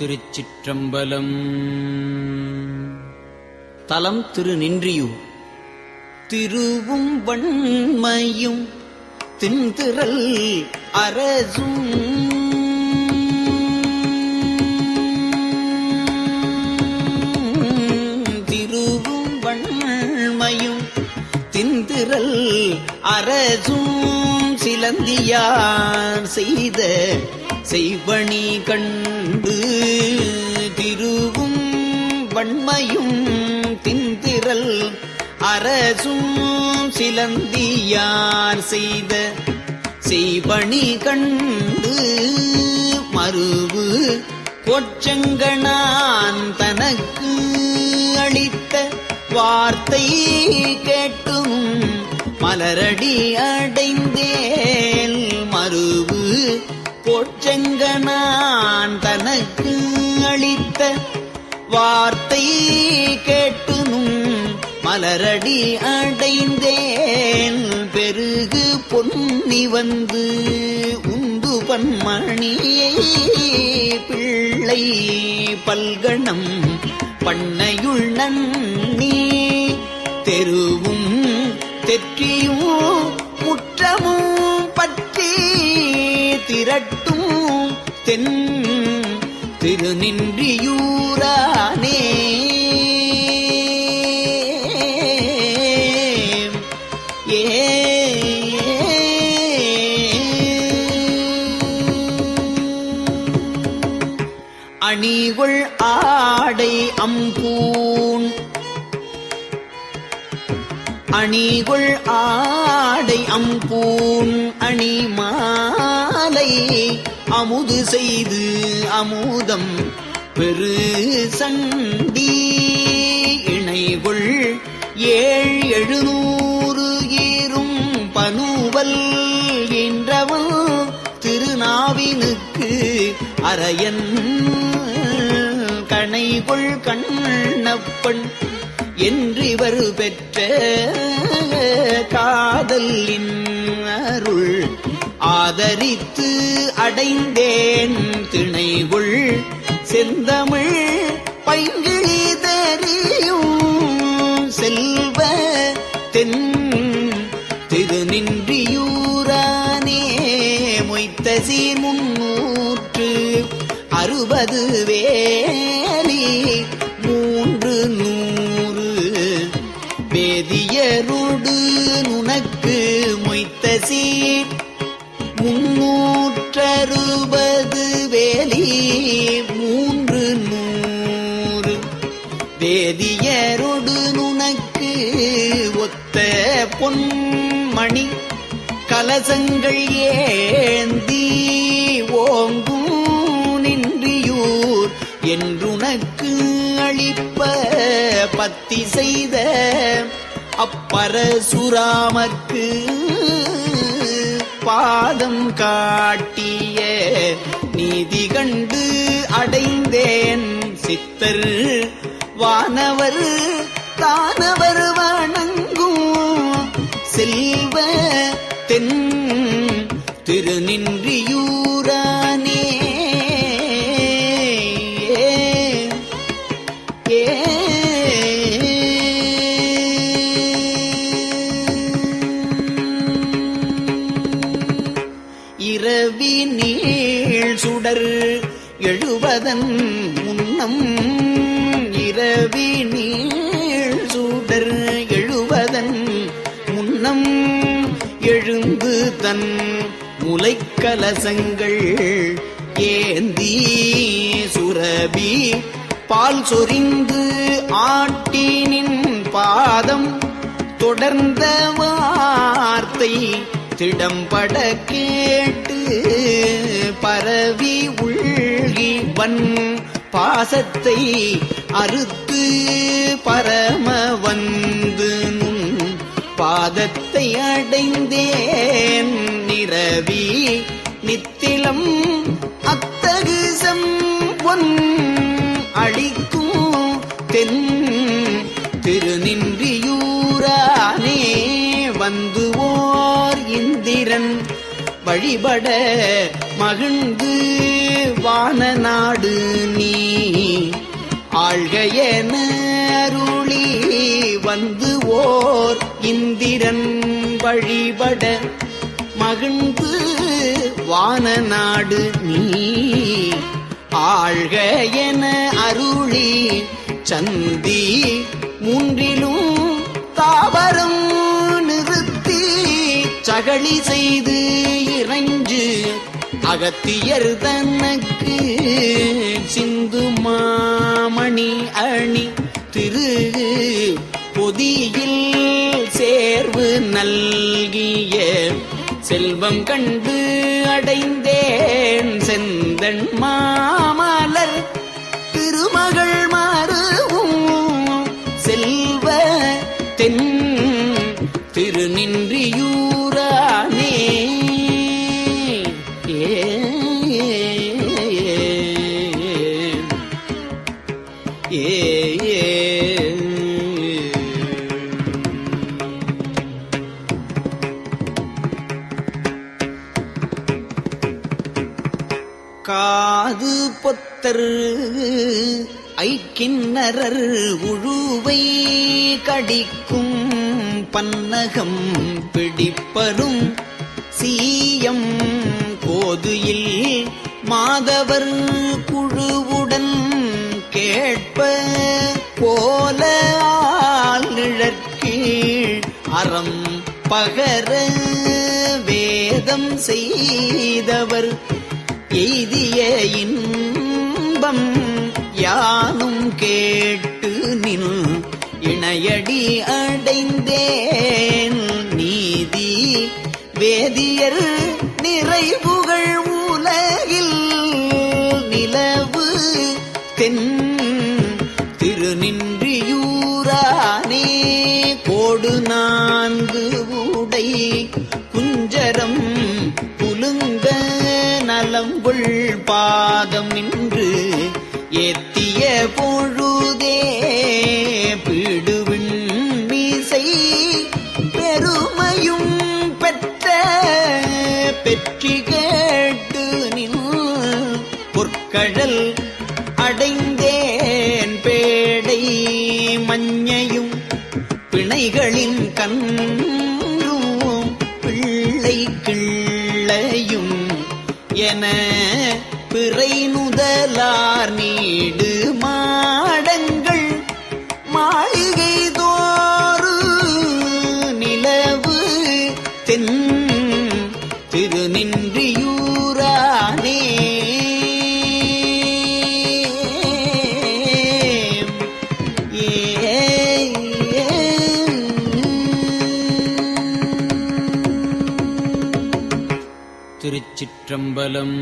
திருச்சிற்றம்பலம். தலம் திருநின்றியூர். திருவும் வண்மையும் திண்திறல் அரசும் திருவும் வண்மையும் திண்திறல் அரசும் சிலந்தியார் செய்த செய்வணி கண்டு. திருவும் வண்மையும் திண்திறல் அரசும் சிலந்தியார் செய்த செய்வணி கண்டு. மருவு கொச்சங்கனான் தனக்கு அளித்த வார்த்தை கேட்டும் மலரடி அடைந்தேல். மருவு பொற்செங்கனான் தனக்கு அளித்த வார்த்தை கேட்டுனும் மலரடி அடைந்தேன். பெருகு பொன்னி வந்து உந்து பன்மணியை பிள்ளை பல்கணம் பண்ணையுள் நன்னி. தெருவும் தெற்றியும் முற்றமும் பற்றி திரட்டும் தென் திருநின்றியூரானே. அணிகொள் ஆடை அம்பூன் அணிகொள் ஆடை அம்பூன் அணிமாலை அமுது செய்து அமுதம் பெரு சண்டி. இணைகொள் 700 ஈரும் பனுவல் என்றவன் திருநாவினுக்கு அரையன். கணைகொள் கண்ணப்பன் என்றிவர் பெற்ற காதலின் அருள் ஆதரித்து அடைந்தேன். திணைகொள் செந்தமிழ் பைங்கிழிதறியும் செல்வ தென் திருநின்றியூரானே. மொய்த்த சீர் 360 வேலி 300 வேதியரோடு நுனக்கு மொய்த்த சீர் 360 வேலி 300 வேதியரோடு நுனக்கு ஒத்த பொன்மணி கலசங்கள் ஏந்தி ஓங்கும் நின்றியூர் என்றுனக்கு அளிப்ப பத்தி செய்த அப்பரசுராமர்க்கு பாதம் காட்டிய நீதி கண்டு அடைந்தேன். சித்தர் வானவர் தானவர் வணங்கும் செல்வ தென் திருநின்றியூரானே. இரவி நீள் சுடர் எழுவதன் முன்னம் இரவி நீள் சுடர் எழுவதன் முன்னம் எழுந்து தன் முலைக்கலசங்கள் ஏந்தி சுரபி பால் சொரிந்து ஆட்டினின் பாதம் தொடர்ந்த வார்த்தை திடம்பட கேட்டு பரவி உள்கி வன் பாசத்தை அறுத்து பரம வந்து நுண் பாதத்தை அடைந்தேன். நிரவி நித்திலம் அத்தகு செம்பொன் அளிக்கும் தென் திருநின்றியூரானே. வந்து ஓர் இந்திரன் வழிபட மகிழ்ந்து வான நாடு நீ ஆழ்கையன அருளி வந்து ஓர் இந்திரன் வழிபட மகிழ்ந்து வான நாடு நீ ஆழ்க என அருளி சந்தி மூன்றிலும் தாவரம் நிறுத்தி சகளி செய்து இறைஞ்சு அகத்தியர் தனக்கு சிந்து மாமணி அணி திரு பொதியில் சேர்வு நல்கிய செல்வம் கண்டு அடைந்தேன் செந்தன் மாமலர் திருமகள் மாறுவும் செல்வ தென் திருநின்றியூரானே. காது பொத்தர் ஐக்கின்னரர் உழுவை கடிக்கும் பன்னகம் பிடிப்பரும் சீயம் கோதுயில் மாதவர் குழுவுடன் கேட்ப போல ஆழ்நிழற்கீழ் அறம் பகர வேதம் செய்தவர் எய்திய இன்பம் யானும் கேட்டு நின் இணையடி அடைந்தேன் நீதி வேதியர் நிறைவுகள் உலகில் நிலவு தென் திருநின்றியூரானே. கோடு 4 உடை குஞ்சரம் புலுங்க நலங்குள் பாதம் நின்று ஏத்திய பொழுதே பிடுவின் மீசை பெருமையும் பெற்ற பெற்றி கேட்டு நின் பொற்கழல் அடைந்தேன் பேடை மஞ்சையும் பிணைகளின் கன்றும் பிள்ளை கிள்ளையும் என பிறை நுதலார் நீடு மாடங்கள் மாளிகை தோறு நிலவு தென் திருநின்றியூரானே. திருச்சிற்றம்பலம்.